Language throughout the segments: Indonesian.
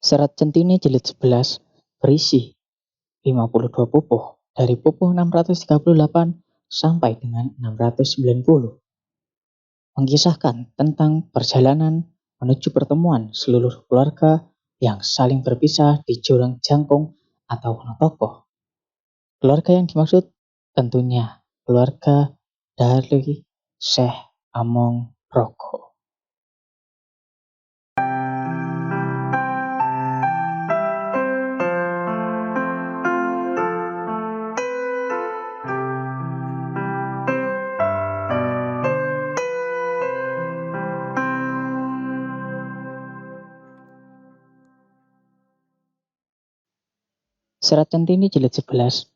Serat Centini Jilid 11 berisi 52 pupuh dari pupuh 638 sampai dengan 690, mengisahkan tentang perjalanan menuju pertemuan seluruh keluarga yang saling berpisah di jurang jangkung atau Wonotokoh. Keluarga yang dimaksud tentunya keluarga dari Syekh Among Roko. Serat Centini Jilid 11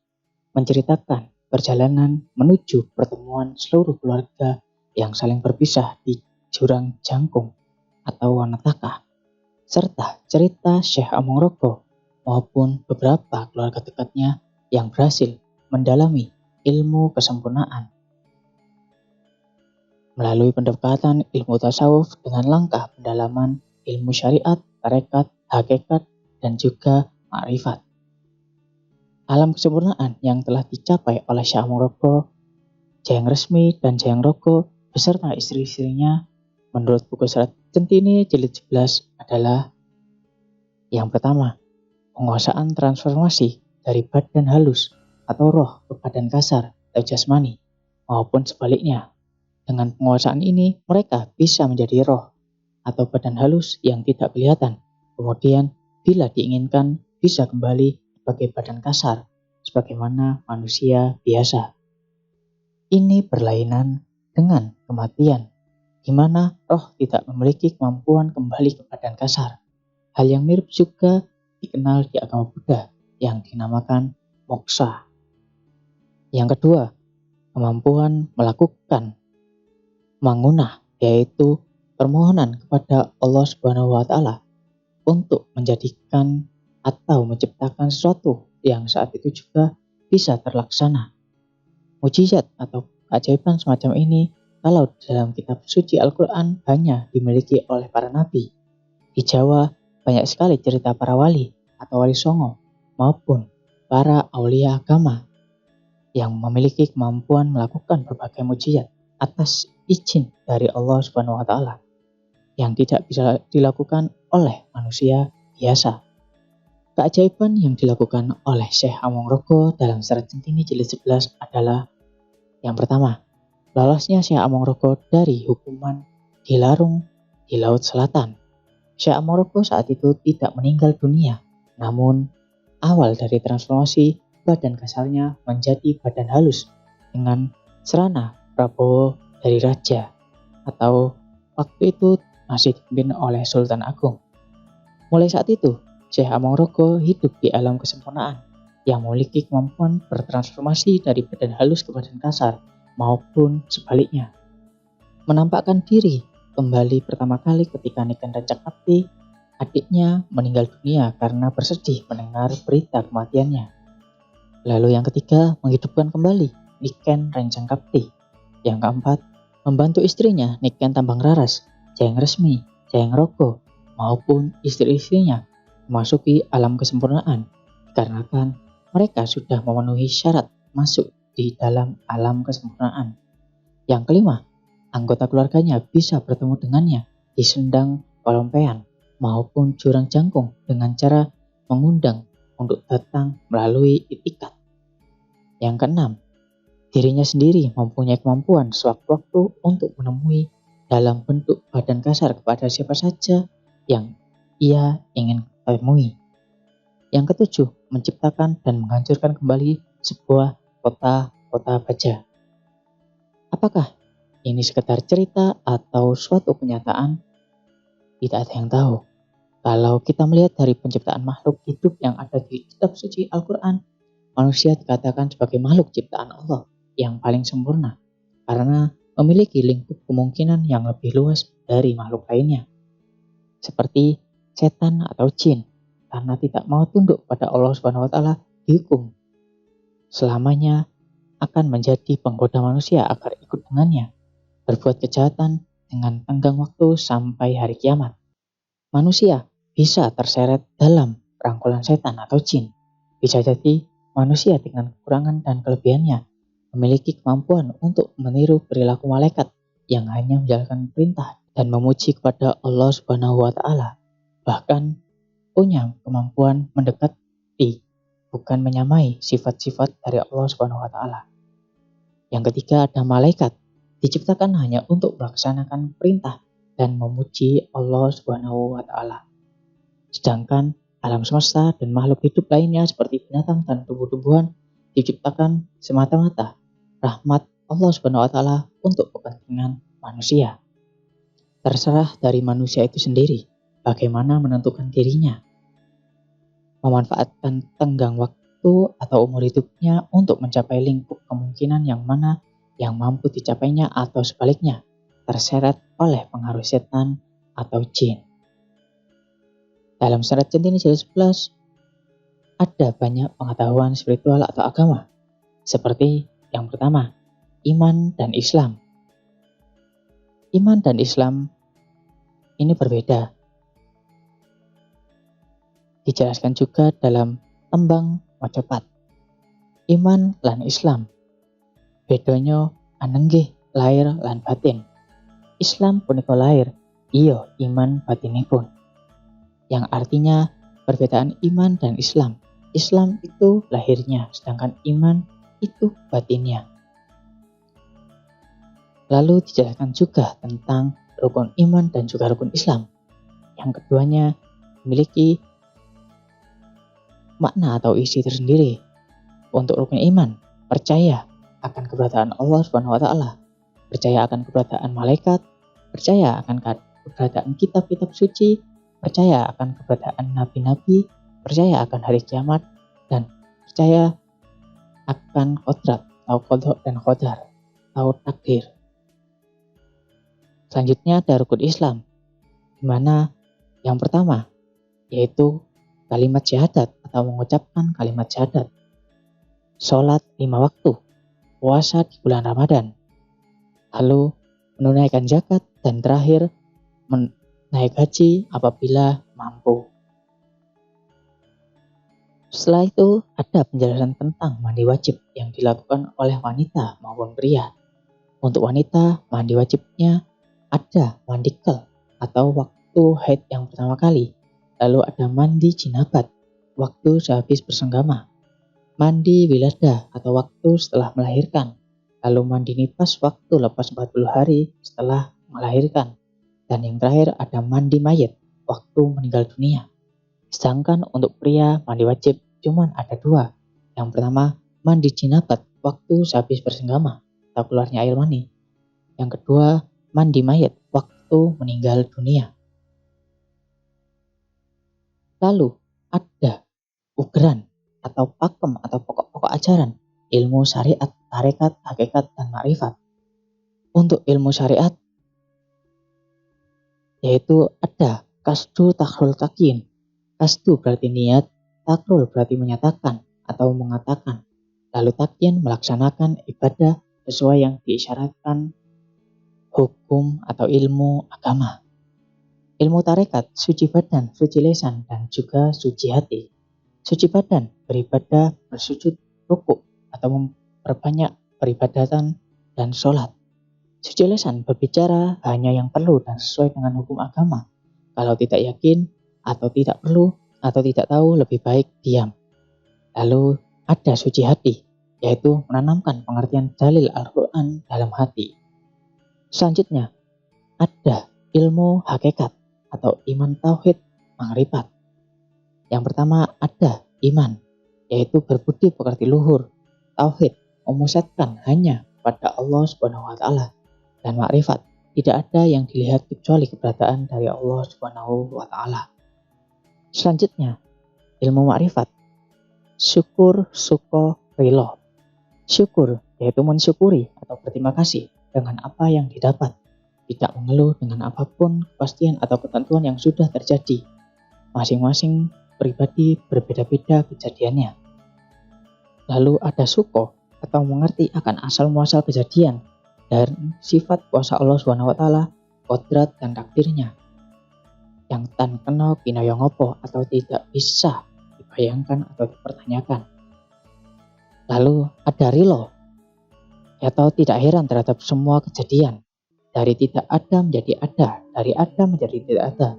menceritakan perjalanan menuju pertemuan seluruh keluarga yang saling berpisah di jurang jangkung atau Wanataka, serta cerita Syekh Among Roko maupun beberapa keluarga dekatnya yang berhasil mendalami ilmu kesempurnaan melalui pendekatan ilmu tasawuf dengan langkah pendalaman ilmu syariat, tarekat, hakikat, dan juga ma'rifat. Alam kesempurnaan yang telah dicapai oleh Syekh Among Roko, Jayeng Resmi, dan Jayeng Roko beserta istri-istrinya menurut buku Serat Centini Jilid 11 adalah: yang pertama, penguasaan transformasi dari badan halus atau roh ke badan kasar atau jasmani, maupun sebaliknya. Dengan penguasaan ini, mereka bisa menjadi roh atau badan halus yang tidak kelihatan. Kemudian, bila diinginkan, bisa kembali sebagai badan kasar, sebagaimana manusia biasa. Ini berlainan dengan kematian, di mana roh tidak memiliki kemampuan kembali ke badan kasar. Hal yang mirip juga dikenal di agama Buddha yang dinamakan moksa. Yang kedua, kemampuan melakukan mangunah, yaitu permohonan kepada Allah Subhanahu wa Ta'ala untuk menjadikan atau menciptakan sesuatu yang saat itu juga bisa terlaksana. Mujizat atau keajaiban semacam ini kalau dalam kitab suci Al-Quran hanya dimiliki oleh para nabi. Di Jawa banyak sekali cerita para wali atau wali songo maupun para aulia agama yang memiliki kemampuan melakukan berbagai mujizat atas izin dari Allah Subhanahu wa Ta'ala yang tidak bisa dilakukan oleh manusia biasa. Keajaiban yang dilakukan oleh Syekh Among Roko dalam Serat Centini Jilid 11 adalah: yang pertama, lolosnya Syekh Among Roko dari hukuman dilarung di Laut Selatan. Syekh Among Roko saat itu tidak meninggal dunia, namun awal dari transformasi badan kasarnya menjadi badan halus dengan serana Prabowo dari Raja, atau waktu itu masih dipimpin oleh Sultan Agung. Mulai saat itu, Syekh Among Roko hidup di alam kesempurnaan yang memiliki kemampuan bertransformasi dari badan halus ke badan kasar maupun sebaliknya. Menampakkan diri kembali pertama kali ketika Niken Rancakapti, adiknya, meninggal dunia karena bersedih mendengar berita kematiannya. Lalu yang ketiga, menghidupkan kembali Niken Rancakapti. Yang keempat, membantu istrinya Niken Tambang Raras, Jayeng Resmi, Jayeng Roko, maupun istri-istrinya memasuki alam kesempurnaan, dikarenakan mereka sudah memenuhi syarat masuk di dalam alam kesempurnaan. Yang kelima, anggota keluarganya bisa bertemu dengannya di Sendang Kolompean maupun Jurang Jangkung dengan cara mengundang untuk datang melalui itikat. Yang keenam, dirinya sendiri mempunyai kemampuan sewaktu-waktu untuk menemui dalam bentuk badan kasar kepada siapa saja yang ia ingin temui. Yang ketujuh, menciptakan dan menghancurkan kembali sebuah kota baja. Apakah ini sekedar cerita atau suatu kenyataan? Tidak ada yang tahu. Kalau kita melihat dari penciptaan makhluk hidup yang ada di kitab suci Al-Quran, manusia dikatakan sebagai makhluk ciptaan Allah yang paling sempurna karena memiliki lingkup kemungkinan yang lebih luas dari makhluk lainnya, seperti setan atau jin, karena tidak mau tunduk pada Allah Subhanahu wa Ta'ala dihukum selamanya akan menjadi penggoda manusia agar ikut dengannya berbuat kejahatan dengan tenggang waktu sampai hari kiamat. Manusia bisa terseret dalam rangkulan setan atau jin. Bisa jadi manusia dengan kekurangan dan kelebihannya memiliki kemampuan untuk meniru perilaku malaikat yang hanya menjalankan perintah dan memuji kepada Allah Subhanahu wa taala. Bahkan punya kemampuan mendekati, bukan menyamai sifat-sifat dari Allah Subhanahu wa taala. Yang ketiga ada malaikat, diciptakan hanya untuk melaksanakan perintah dan memuji Allah Subhanahu wa taala. Sedangkan alam semesta dan makhluk hidup lainnya seperti binatang dan tumbuh-tumbuhan diciptakan semata-mata rahmat Allah Subhanahu wa taala untuk kepentingan manusia. Terserah dari manusia itu sendiri bagaimana menentukan dirinya, memanfaatkan tenggang waktu atau umur hidupnya untuk mencapai lingkup kemungkinan yang mana yang mampu dicapainya atau sebaliknya terseret oleh pengaruh setan atau jin. Dalam surat Centini jilid 11 ada banyak pengetahuan spiritual atau agama, seperti yang pertama, iman dan Islam. Iman dan Islam ini berbeda. Dijelaskan juga dalam tembang mojopat. Iman lan Islam. Bedanya anenggih lahir lan batin. Islam punika lahir, iya iman batinipun. Yang artinya perbedaan iman dan Islam. Islam itu lahirnya, sedangkan iman itu batinnya. Lalu dijelaskan juga tentang rukun iman dan juga rukun Islam. Yang keduanya memiliki makna atau isi tersendiri. Untuk rukun iman, percaya akan keberadaan Allah Subhanahu wa taala, percaya akan keberadaan malaikat, percaya akan keberadaan kitab-kitab suci, percaya akan keberadaan nabi-nabi, percaya akan hari kiamat, dan percaya akan kodrat atau qadha dan qadar atau takdir. Selanjutnya ada rukun Islam, di mana yang pertama yaitu kalimat syahadat atau mengucapkan kalimat syahadat, sholat 5 waktu, puasa di bulan Ramadan, lalu menunaikan zakat, dan terakhir naik haji apabila mampu. Setelah itu ada penjelasan tentang mandi wajib yang dilakukan oleh wanita maupun pria. Untuk wanita, mandi wajibnya ada mandi kel atau waktu haid yang pertama kali, lalu ada mandi jinabat waktu sehabis bersenggama, mandi wilada atau waktu setelah melahirkan, lalu mandi nifas waktu lepas 40 hari setelah melahirkan, dan yang terakhir ada mandi mayit waktu meninggal dunia. Sedangkan untuk pria mandi wajib cuman ada 2. Yang pertama mandi jinabat waktu sehabis bersenggama atau keluarnya air mani. Yang kedua mandi mayit waktu meninggal dunia. Lalu ada ugeran atau pakem atau pokok-pokok ajaran ilmu syariat, tarekat, hakikat, dan makrifat. Untuk ilmu syariat yaitu ada kasdu takrul takin. Kasdu berarti niat, takrul berarti menyatakan atau mengatakan, lalu takin melaksanakan ibadah sesuai yang diisyaratkan hukum atau ilmu agama. Ilmu tarekat, suci badan, suci lisan, dan juga suci hati. Suci badan beribadah, bersujud, rukuk, atau memperbanyak peribadatan dan sholat. Suci lisan berbicara hanya yang perlu dan sesuai dengan hukum agama. Kalau tidak yakin atau tidak perlu atau tidak tahu, lebih baik diam. Lalu ada suci hati, yaitu menanamkan pengertian dalil Al-Quran dalam hati. Selanjutnya ada ilmu hakikat atau iman tauhid makrifat. Yang pertama ada iman, yaitu berbudi pekerti luhur. Tauhid memusatkan hanya pada Allah Subhanahu wa taala, dan makrifat tidak ada yang dilihat kecuali keberadaan dari Allah Subhanahu wa taala. Selanjutnya ilmu makrifat, syukur, suko, rilo. Syukur yaitu mensyukuri atau berterima kasih dengan apa yang didapat, tidak mengeluh dengan apapun kepastian atau ketentuan yang sudah terjadi. Masing-masing pribadi berbeda-beda kejadiannya. Lalu ada suko atau mengerti akan asal muasal kejadian dan sifat kuasa Allah Subhanahu wa taala, kodrat dan takdirnya. yang tan kena pinaya ngopo atau tidak bisa dibayangkan atau dipertanyakan. Lalu ada rilo, atau tidak heran terhadap semua kejadian. Dari tidak ada menjadi ada, dari ada menjadi tidak ada.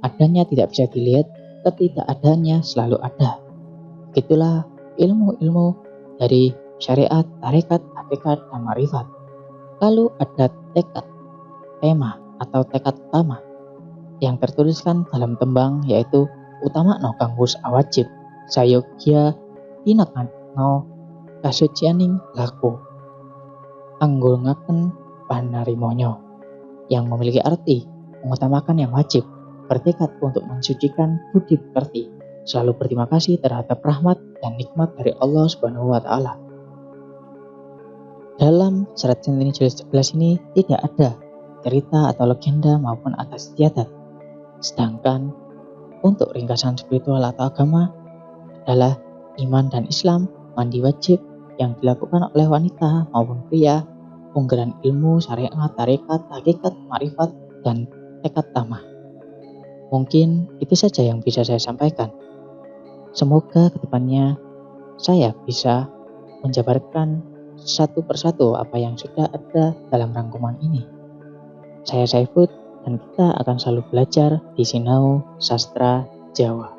Adanya tidak bisa dilihat, ketidakadanya selalu ada. Begitulah ilmu-ilmu dari syariat, tarekat, hakikat, dan ma'rifat. Lalu ada tekad, tema atau tekad utama yang tertuliskan dalam tembang, yaitu utama no kanggus awajib sayogya tinakan no kasucianing laku anggulngaken panarimonyo, yang memiliki arti mengutamakan yang wajib, bertekad untuk mensucikan budi pekerti, selalu berterima kasih terhadap rahmat dan nikmat dari Allah Subhanahu wa taala. Dalam Surat Centini Jilid 11 ini tidak ada cerita atau legenda maupun adat istiadat. Sedangkan untuk ringkasan spiritual atau agama adalah iman dan Islam, mandi wajib yang dilakukan oleh wanita maupun pria, unggaran ilmu, syariat, tarekat, hakikat, ma'rifat, dan tekad tamah. Mungkin itu saja yang bisa saya sampaikan. Semoga kedepannya saya bisa menjabarkan satu persatu apa yang sudah ada dalam rangkuman ini. Saya Saifud dan kita akan selalu belajar di Sinau Sastra Jawa.